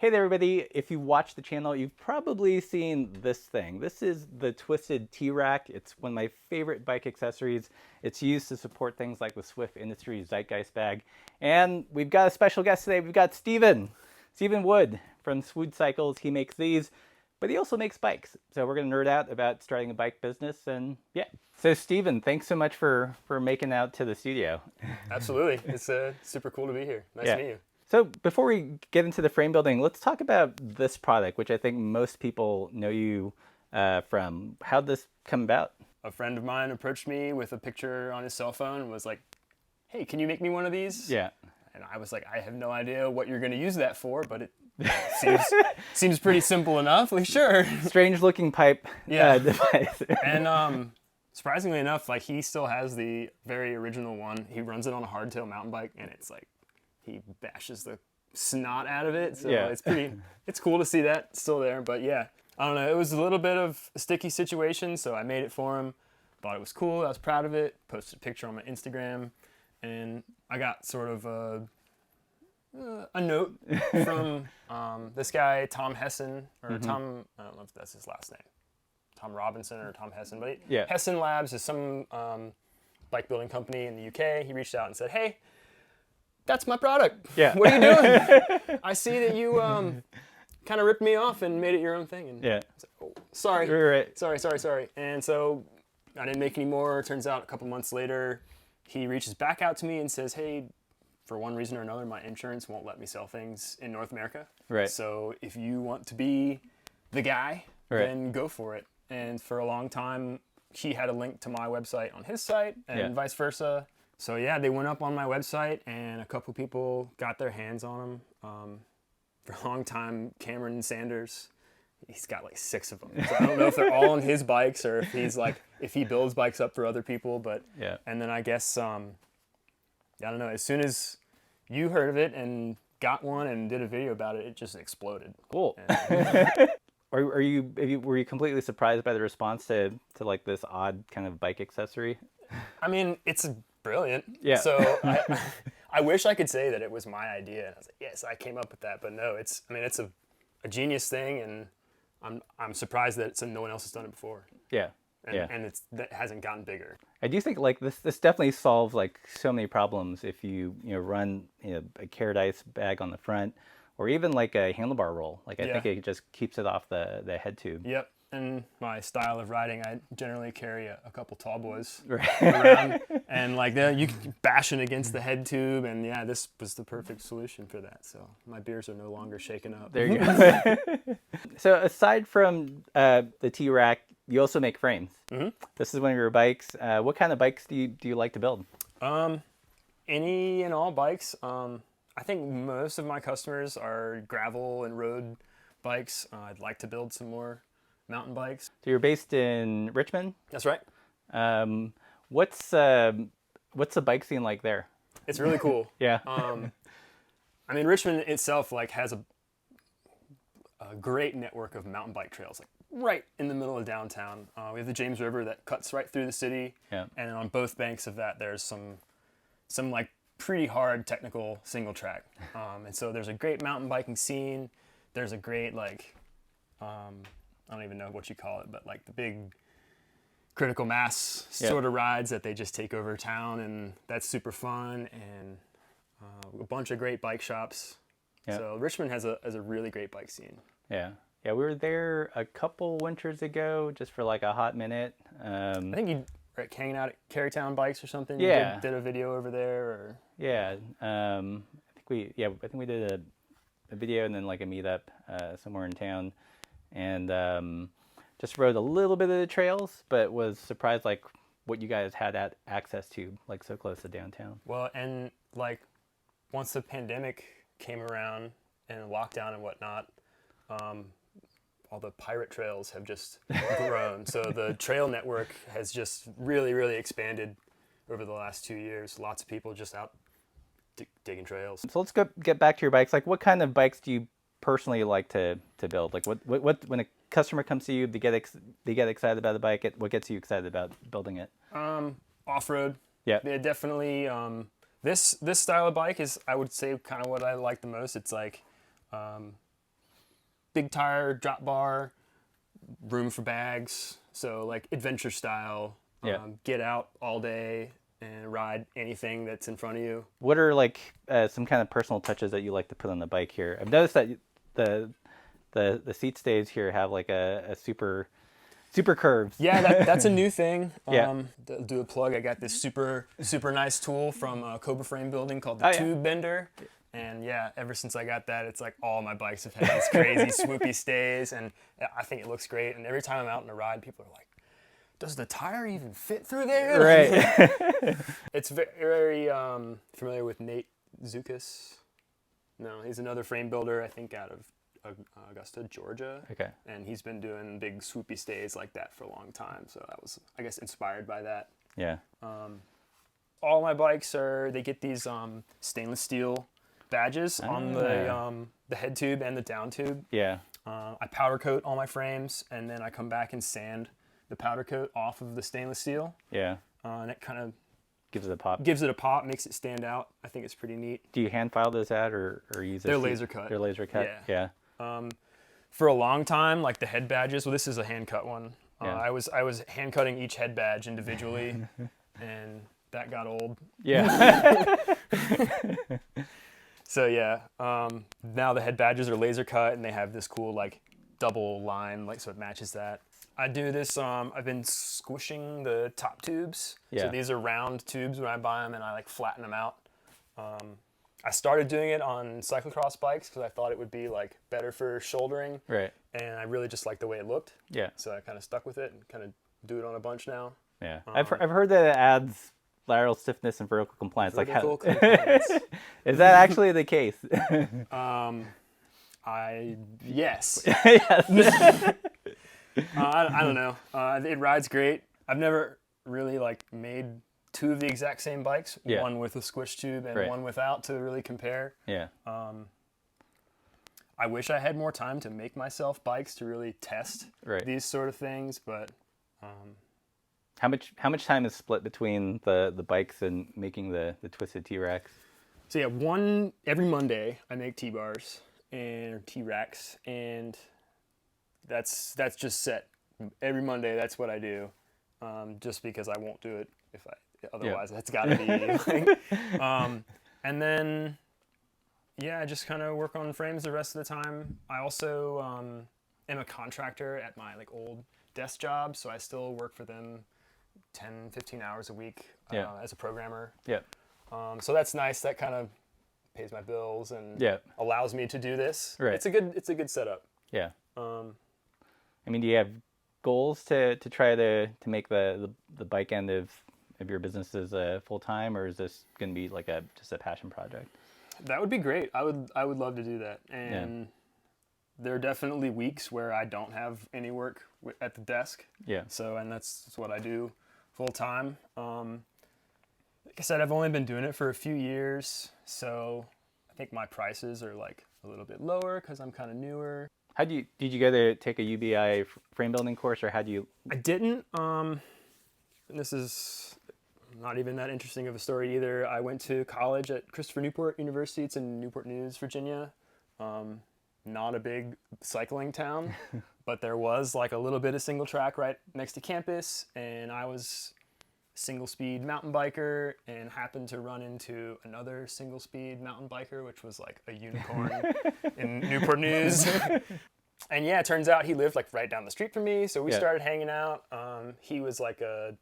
Hey there, everybody. If you watch the channel, you've probably seen this thing. This is the Twisted T-Rack. It's one of my favorite bike accessories. It's used to support things like the Swift Industries Zeitgeist bag. And we've got a special guest today. We've got Stephen Wood from Swood Cycles. He makes these, but he also makes bikes. So we're going to nerd out about starting a bike business. And yeah. So Stephen, thanks so much for making out to the studio. Absolutely. It's super cool to be here. Nice to meet you. So before we get into the frame building, let's talk about this product, which I think most people know you from. How'd this come about? A friend of mine approached me with a picture on his cell phone and was like, hey, can you make me one of these? Yeah. And I was like, I have no idea what you're going to use that for, but it seems pretty simple enough. Like, sure. Strange looking pipe device. And surprisingly enough, like he still has the very original one. He runs it on a hardtail mountain bike, and it's like, he bashes the snot out of it, so it's cool to see that still there. But yeah, I don't know, it was a little bit of a sticky situation, so I made it for him. Thought it was cool, I was proud of it, posted a picture on my Instagram, and I got sort of a note from this guy, Tom Hessen, or Tom, I don't know if that's his last name, Tom Robinson or Tom Hessen, but Hessen Labs is some bike building company in the UK. He reached out and said, hey, that's my product. Yeah. What are you doing? I see that you kind of ripped me off and made it your own thing. And yeah. I was like, oh, sorry. Right. Sorry. And so I didn't make any more. Turns out a couple months later, he reaches back out to me and says, hey, for one reason or another, my insurance won't let me sell things in North America. Right. So if you want to be the guy, then go for it. And for a long time, he had a link to my website on his site and vice versa. So yeah, they went up on my website and a couple people got their hands on them. For a long time, Cameron Sanders, he's got like 6 of them. So I don't know if they're all on his bikes or if he builds bikes up for other people. But and then I guess I don't know. As soon as you heard of it and got one and did a video about it, it just exploded. Cool. Were you completely surprised by the response to like this odd kind of bike accessory? I mean, it's brilliant. Yeah. So I wish I could say that it was my idea. I was like, yes, I came up with that. But no, it's a genius thing, and I'm surprised that no one else has done it before. Yeah. And that hasn't gotten bigger. I do think like this definitely solves like so many problems if you run a carrot ice bag on the front, or even like a handlebar roll. Like I think it just keeps it off the head tube. Yep. And my style of riding, I generally carry a couple tall boys around, and like you can bash it against the head tube, and yeah, this was the perfect solution for that. So my beers are no longer shaken up. There you go. So aside from the T-Rack, you also make frames. Mm-hmm. This is one of your bikes. What kind of bikes do you like to build? Any and all bikes. I think most of my customers are gravel and road bikes. I'd like to build some more mountain bikes. So you're based in Richmond? That's right. What's the bike scene like there? It's really cool. Yeah. I mean, Richmond itself like has a great network of mountain bike trails, like right in the middle of downtown. We have the James River that cuts right through the city, and then on both banks of that, there's some like pretty hard technical single track. And so there's a great mountain biking scene. There's a great like I don't even know what you call it, but like the big critical mass sort of rides that they just take over town, and that's super fun, and a bunch of great bike shops. Yeah. So Richmond has a really great bike scene. Yeah. Yeah, we were there a couple winters ago just for like a hot minute. I think you were hanging out at Carytown Bikes or something. Yeah. You did a video over there, or yeah. I think we did a video and then like a meetup somewhere in town. And just rode a little bit of the trails, but was surprised like what you guys had access to, like so close to downtown. Well, and like once the pandemic came around and lockdown and whatnot, all the pirate trails have just grown. So the trail network has just really, really expanded over the last 2 years. Lots of people just out digging trails. So let's get back to your bikes. Like what kind of bikes do you personally like to build? Like what when a customer comes to you, they get excited about the bike. What gets you excited about building it? Off-road. Yeah, definitely. This style of bike is, I would say, kind of what I like the most. It's like big tire, drop bar, room for bags. So like adventure style, get out all day and ride anything that's in front of you. What are like some kind of personal touches that you like to put on the bike here? I've noticed that the seat stays here have like a super curves. Yeah, that's a new thing. Yeah. Do a plug. I got this super nice tool from Cobra Frame Building called the Tube Bender. And yeah, ever since I got that, it's like all my bikes have had these crazy swoopy stays, and I think it looks great. And every time I'm out on a ride, people are like, does the tire even fit through there? Right. It's very familiar with Nate Zukas. No, he's another frame builder, I think out of Augusta, Georgia. Okay. And he's been doing big swoopy stays like that for a long time. So I was, I guess, inspired by that. Yeah. All my bikes they get these stainless steel badges on the head tube and the down tube. Yeah. I powder coat all my frames, and then I come back and sand the powder coat off of the stainless steel. Yeah. And it kind of Gives it a pop. gives it a pop, makes it stand out. I think it's pretty neat. Do you hand file those out or use They're laser cut. They're laser cut? Yeah. Yeah. For a long time, like the head badges, well, this is a hand cut one. Yeah. I was hand cutting each head badge individually, and that got old. Yeah. So yeah, now the head badges are laser cut, and they have this cool like double line, like so it matches that. I do this. I've been squishing the top tubes. Yeah. So these are round tubes when I buy them, and I like flatten them out. I started doing it on cyclocross bikes because I thought it would be like better for shouldering. Right. And I really just liked the way it looked. Yeah. So I kind of stuck with it and kind of do it on a bunch now. Yeah. I've heard that it adds lateral stiffness and vertical compliance. Vertical compliance. Is that actually the case? Yes. Yes. I don't know. It rides great. I've never really like made two of the exact same bikes, Yeah. one with a squish tube and Right. one without, to really compare. Yeah. I wish I had more time to make myself bikes to really test Right. these sort of things, but How much time is split between the bikes and making the twisted T-Racks? so yeah, every Monday I make T-bars and T-Racks, and that's just set. Every Monday, that's what I do, just because I won't do it if otherwise that's got to be. And then, yeah, I just kind of work on frames the rest of the time. I also am a contractor at my like old desk job, so I still work for them 10, 15 hours a week as a programmer. Yeah. So that's nice. That kind of pays my bills and allows me to do this. Right. It's a good setup. Yeah. I mean, do you have goals to try to make the bike end of your business as full time, or is this going to be like just a passion project? That would be great. I would love to do that. And there are definitely weeks where I don't have any work at the desk. Yeah. So, and that's what I do full time. Like I said, I've only been doing it for a few years, so I think my prices are like a little bit lower because I'm kind of newer. Did you go to take a UBI frame building course, or how do you? I didn't. And this is not even that interesting of a story either. I went to college at Christopher Newport University. It's in Newport News, Virginia. Not a big cycling town, but there was like a little bit of single track right next to campus, and I was a single speed mountain biker and happened to run into another single speed mountain biker, which was like a unicorn in Newport News. And yeah, it turns out he lived like right down the street from me, so we started hanging out. He was like a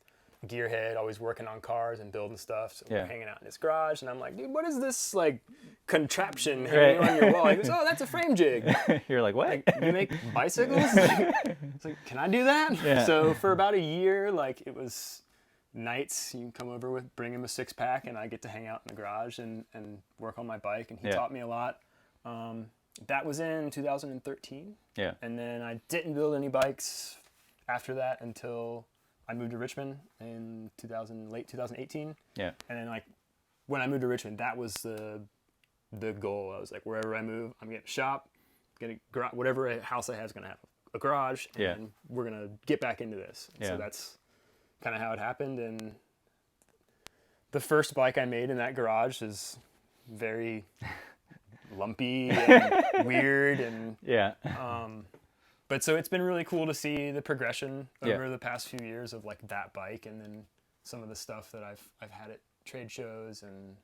gearhead, always working on cars and building stuff, so we're hanging out in his garage, and I'm like, dude, what is this like contraption hanging on your wall? He goes, oh, that's a frame jig. You're like, what? Like, you make bicycles? It's like, can I do that? Yeah. So for about a year, like it was nights, you come over bring him a 6-pack, and I get to hang out in the garage and work on my bike, and he taught me a lot. That was in 2013. Yeah. And then I didn't build any bikes after that until I moved to Richmond in late 2018. Yeah. And then like when I moved to Richmond, that was the goal. I was like, wherever I move, I'm getting a shop, whatever house I have is going to have a garage, and we're going to get back into this. And so that's kind of how it happened. And the first bike I made in that garage is very lumpy and weird and Yeah. but so it's been really cool to see the progression over the past few years of like that bike, and then some of the stuff that I've had at trade shows and.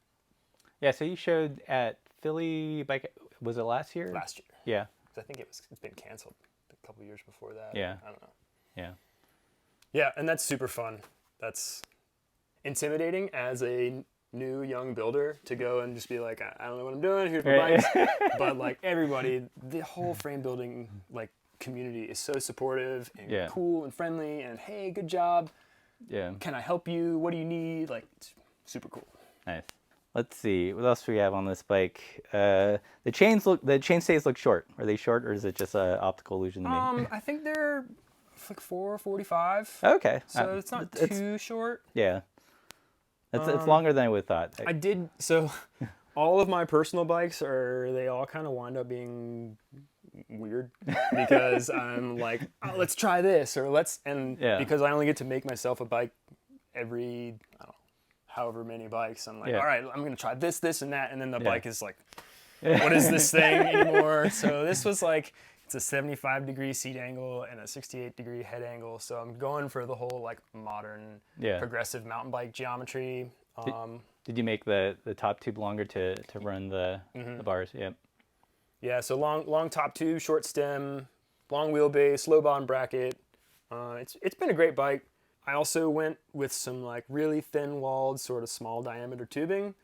Yeah. So you showed at Philly Bike. Was it last year? Last year. Yeah. I think it's been canceled a couple years before that. Yeah. I don't know. Yeah. Yeah, and that's super fun. That's intimidating as a new young builder to go and just be like, I don't know what I'm doing. Here's my bikes. But like everybody, the whole frame building like community is so supportive and cool and friendly. And hey, good job. Yeah. Can I help you? What do you need? Like, it's super cool. Nice. Let's see. What else do we have on this bike? The chainstays look short. Are they short, or is it just an optical illusion to me? I think they're like 4:45. Okay. So it's not too short. Yeah. It's longer than I would have thought. I did so. All of my personal bikes they all kind of wind up being weird because I'm like, oh, let's try this or because I only get to make myself a bike every I don't know, however many bikes. I'm like, all right, I'm gonna try this, and that, and then the bike is like, what is this thing anymore? So this was like. It's a 75-degree seat angle and a 68-degree head angle. So I'm going for the whole like modern progressive mountain bike geometry. Did you make the top tube longer to run the bars? Yeah. Yeah, so long top tube, short stem, long wheelbase, low bottom bracket. It's been a great bike. I also went with some like really thin-walled, sort of small diameter tubing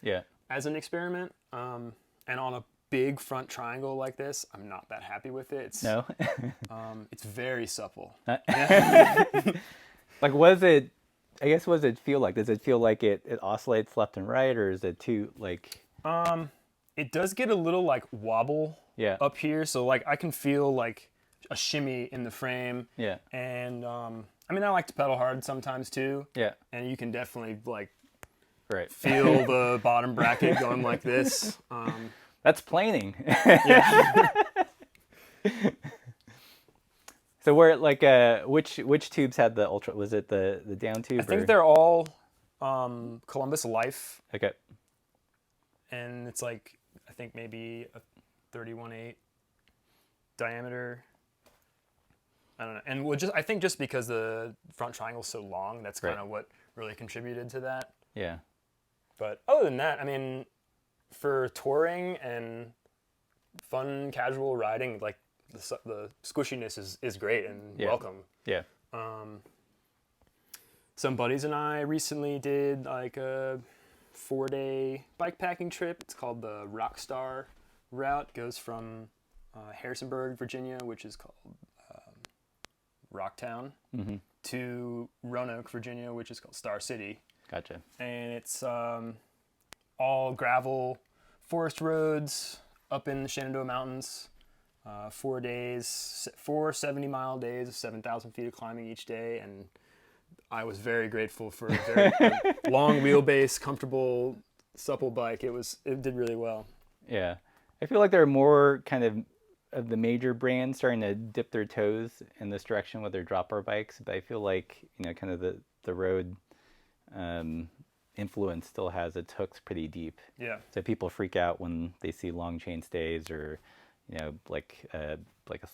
as an experiment. And on a big front triangle like this, I'm not that happy with it. It's very supple. Like, what does it feel like? Does it feel like it oscillates left and right, or is it too like? It does get a little like wobble up here, so like I can feel like a shimmy in the frame. Yeah. And I mean, I like to pedal hard sometimes too. Yeah. And you can definitely like feel the bottom bracket going like this. That's planing. Yeah. So where like which tubes had the ultra? Was it the down tube? I think they're all Columbus Life. Okay. And it's like I think maybe a 31/8 diameter. I don't know. And I think just because the front triangle's so long, that's kind of what really contributed to that. Yeah. But other than that, I mean, for touring and fun casual riding, like the squishiness is great and welcome. Yeah. Some buddies and I recently did like a 4-day bike packing trip. It's called the Rockstar route. It goes from Harrisonburg, Virginia, which is called Rocktown, to Roanoke, Virginia, which is called Star City. Gotcha. And it's all gravel forest roads up in the Shenandoah Mountains. 4 days, 4 70-mile days of 7,000 feet of climbing each day, and I was very grateful for a very long wheelbase, comfortable, supple bike. It did really well. Yeah, I feel like there are more kind of the major brands starting to dip their toes in this direction with their drop bar bikes, but I feel like kind of the road influence still has its hooks pretty deep. Yeah. So people freak out when they see long chain stays or like a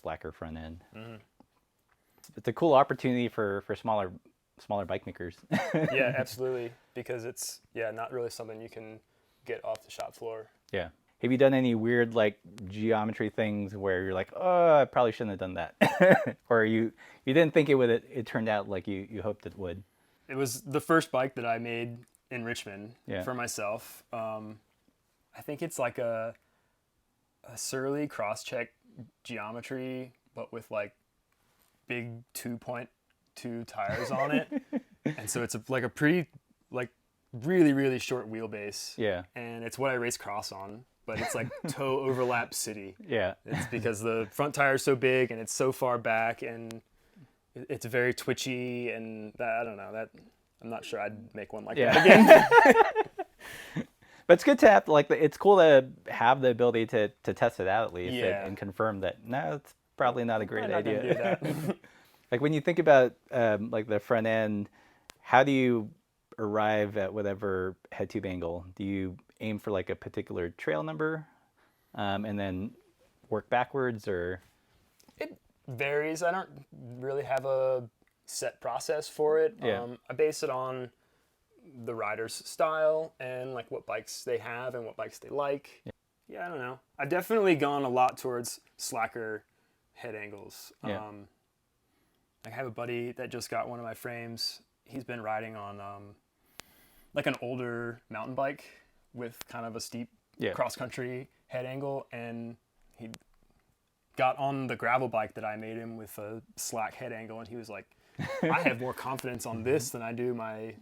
slacker front end. Mm-hmm. It's a cool opportunity for smaller bike makers. Yeah, absolutely, because it's not really something you can get off the shop floor. Yeah. Have you done any weird like geometry things where you're like, oh, I probably shouldn't have done that, or you didn't think it turned out like you hoped it would? It was the first bike that I made in Richmond for myself. I think it's like a Surly cross-check geometry, but with like big 2.2 tires on it. And so it's like a pretty like really, really short wheelbase. Yeah. And it's what I race cross on, but it's like toe overlap city. Yeah. It's because the front tire is so big and it's so far back and it's very twitchy and I don't know, that I'm not sure I'd make one like that again. But it's good to have it's cool to have the ability to test it out at least and confirm that no, it's probably not a great idea. Do that. Like when you think about like the front end, how do you arrive at whatever head tube angle? Do you aim for like a particular trail number? and then work backwards, or? It varies. I don't really have a set process for it. Yeah. I base it on the rider's style and like what bikes they have and what bikes they like. Yeah, I don't know. I've definitely gone a lot towards slacker head angles. Yeah. I have a buddy that just got one of my frames. He's been riding on like an older mountain bike with kind of a steep cross-country head angle, and he got on the gravel bike that I made him with a slack head angle, and he was like, I have more confidence on this than I do my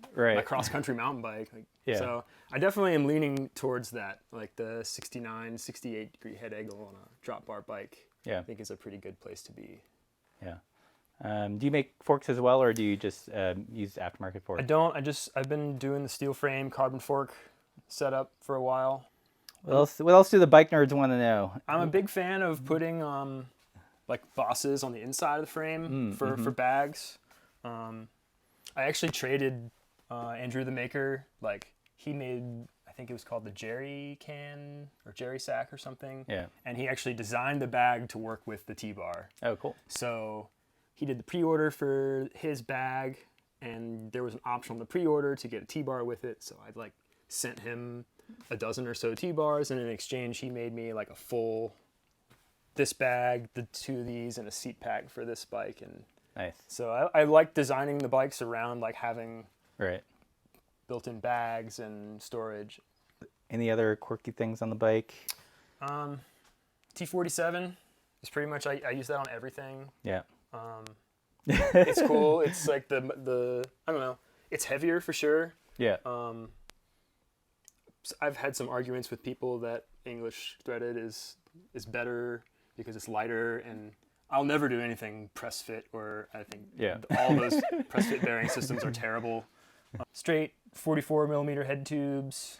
cross-country mountain bike. Like, so I definitely am leaning towards that, like the 69, 68 degree head angle on a drop bar bike. I think is a pretty good place to be. Yeah. Do you make forks as well, or do you just use aftermarket forks? I don't. I've been doing the steel frame carbon fork setup for a while. What else do the bike nerds want to know? I'm a big fan of putting like bosses on the inside of the frame for bags. I actually traded Andrew the maker. Like, he made, I think it was called the Jerry can or Jerry sack or something. Yeah. And he actually designed the bag to work with the T-bar. Oh, cool. So he did the pre-order for his bag, and there was an option on the pre-order to get a T-bar with it. So I'd like sent him a dozen or so T-bars, and in exchange he made me like a full this bag, the two of these, and a seat pack for this bike. And nice. So I like designing the bikes around like having right built-in bags and storage. Any other quirky things on the bike? T47 is pretty much, I use that on everything. Yeah. It's cool. It's like the I don't know. It's heavier for sure. Yeah. I've had some arguments with people that English threaded is better because it's lighter, and I'll never do anything press fit, or I think all those press fit bearing systems are terrible. Straight 44 millimeter head tubes.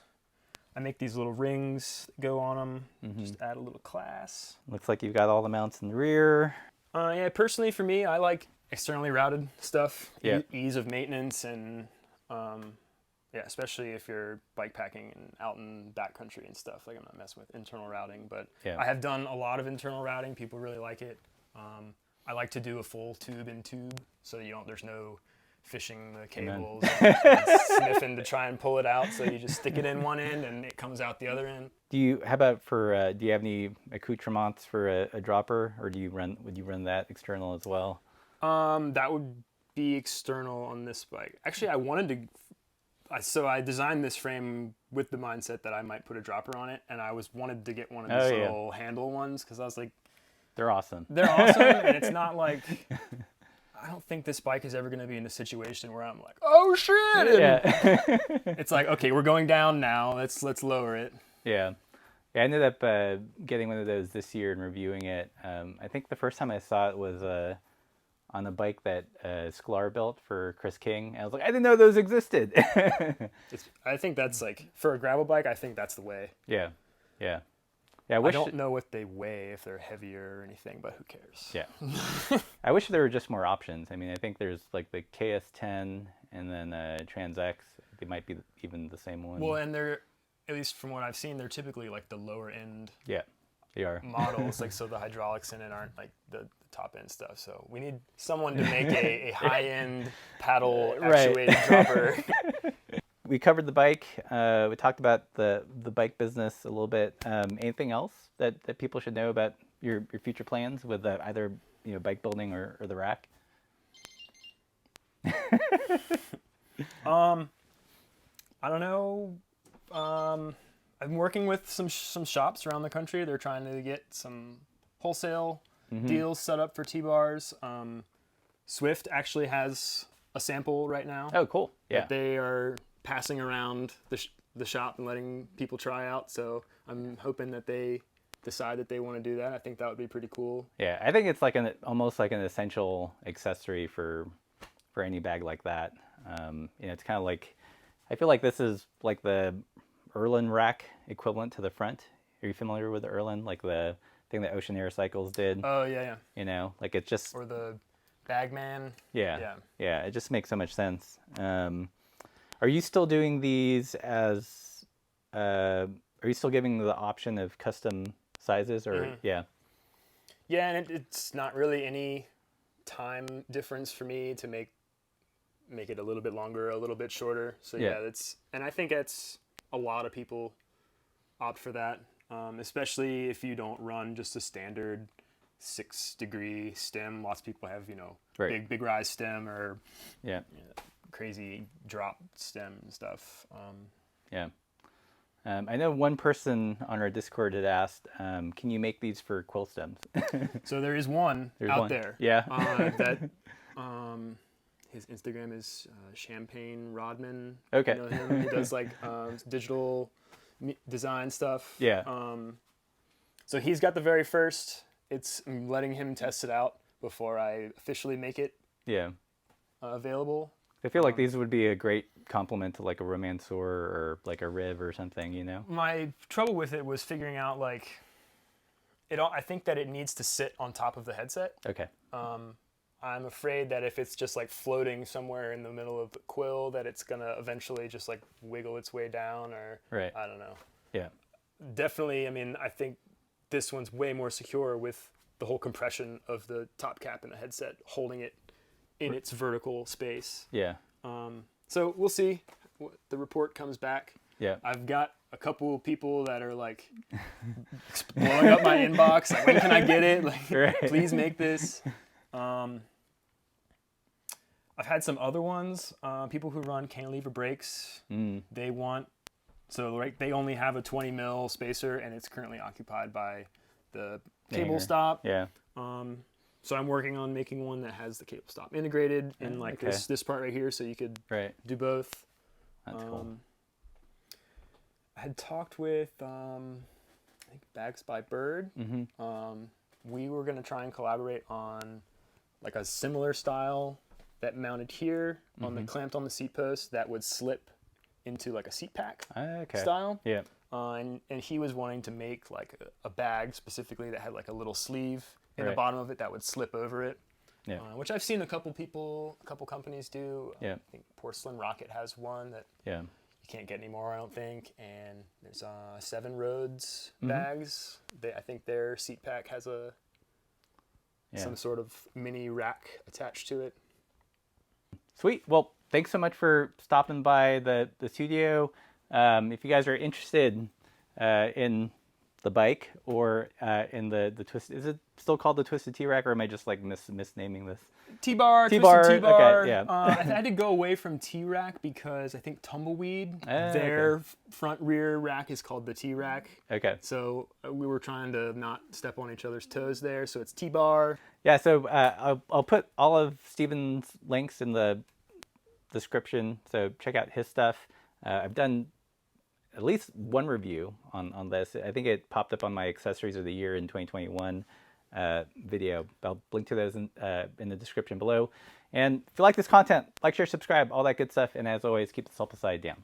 I make these little rings that go on them. Just add a little class. Looks like you've got all the mounts in the rear. Yeah, personally for me, I like externally routed stuff. Yeah. Ease of maintenance, and especially if you're bike packing and out in backcountry and stuff. Like, I'm not messing with internal routing, but I have done a lot of internal routing. People really like it. I like to do a full tube in tube, so there's no fishing the cables and sniffing to try and pull it out. So you just stick it in one end and it comes out the other end. Do you have any accoutrements for a dropper, or would you run that external as well? That would be external on this bike. Actually, I designed this frame with the mindset that I might put a dropper on it, and I wanted to get one of these little handle ones, because I was like, they're awesome. And it's not like, I don't think this bike is ever going to be in a situation where I'm like, oh shit! It's like, okay, we're going down now. Let's lower it. Yeah. I ended up getting one of those this year and reviewing it. I think the first time I saw it was on a bike that Sklar built for Chris King. I was like, I didn't know those existed. I think that's like, for a gravel bike, I think that's the way. Yeah. I don't know what they weigh, if they're heavier or anything, but who cares? Yeah. I wish there were just more options. I mean, I think there's like the KS10 and then Trans X. They might be even the same one. Well, and they're, at least from what I've seen, they're typically like the lower end. Yeah, they are. Models, like, so the hydraulics in it aren't like the top end stuff. So we need someone to make a high end paddle actuated dropper. We covered the bike. We talked about the bike business a little bit. Anything else that people should know about your future plans with either bike building or the rack? I don't know. I've been working with some shops around the country. They're trying to get some wholesale deals set up for T-bars. Swift actually has a sample right now. Oh, cool. Yeah. That they are passing around the shop and letting people try out. So I'm hoping that they decide that they want to do that. I think that would be pretty cool. Yeah, I think it's like almost like an essential accessory for any bag like that. It's kind of like, I feel like this is like the Erlen rack equivalent to the front. Are you familiar with the Erlen? Like the thing that Ocean Air Cycles did? Oh, yeah. Like it's just... Or the Bagman. Yeah, it just makes so much sense. Are you still doing these as... are you still giving the option of custom sizes, or yeah. Yeah, and it's not really any time difference for me to make it a little bit longer, a little bit shorter. So yeah, and I think that's a lot of people opt for that, especially if you don't run just a standard 6-degree stem. Lots of people have, big rise stem or crazy drop stem and stuff. Yeah. I know one person on our Discord had asked, can you make these for quill stems? So there is one there. Yeah. That his Instagram is Champagne Rodman. Okay. You know him? He does like digital design stuff. Yeah. So he's got the very first. I'm letting him test it out before I officially make it available. I feel like these would be a great complement to like a Romancer or like a Riv or something, My trouble with it was figuring out like I think that it needs to sit on top of the headset. Okay. I'm afraid that if it's just like floating somewhere in the middle of the quill, that it's gonna eventually just like wiggle its way down, or I don't know. Yeah. Definitely. I mean, I think this one's way more secure with the whole compression of the top cap and the headset holding it in its vertical space. Yeah. So we'll see what the report comes back. Yeah. I've got a couple people that are like blowing up my inbox. Like, when can I get it? Like, please make this. I've had some other ones. People who run cantilever brakes. They want. So they only have a 20 mil spacer, and it's currently occupied by the cable stop. Yeah. So I'm working on making one that has the cable stop integrated in like this part right here, so you could do both. That's cool. I had talked with I think Bags by Bird. We were gonna try and collaborate on like a similar style that mounted here on the clamped on the seat post that would slip into like a seat pack style. Yeah. And he was wanting to make like a bag specifically that had like a little sleeve in the bottom of it that would slip over it. Yeah. Which I've seen a couple companies do. Yeah. I think Porcelain Rocket has one that you can't get anymore, I don't think. And there's 7 Roads bags. I think their seat pack has some sort of mini rack attached to it. Sweet. Well, thanks so much for stopping by the studio. If you guys are interested in the bike or in the Twisted, is it still called the Twisted T-Rack, or am I just like misnaming this? T-bar, T-bar, T-bar. okay, yeah. I had to go away from T-Rack because I think Tumbleweed, their front rear rack is called the T-Rack. Okay. So we were trying to not step on each other's toes there, so it's T-bar. Yeah, so I'll put all of Steven's links in the description, so check out his stuff. I've done at least one review on this. I think it popped up on my Accessories of the Year in 2021 video. I'll link to those in the description below. And if you like this content, like, share, subscribe, all that good stuff. And as always, keep the sulfur side down.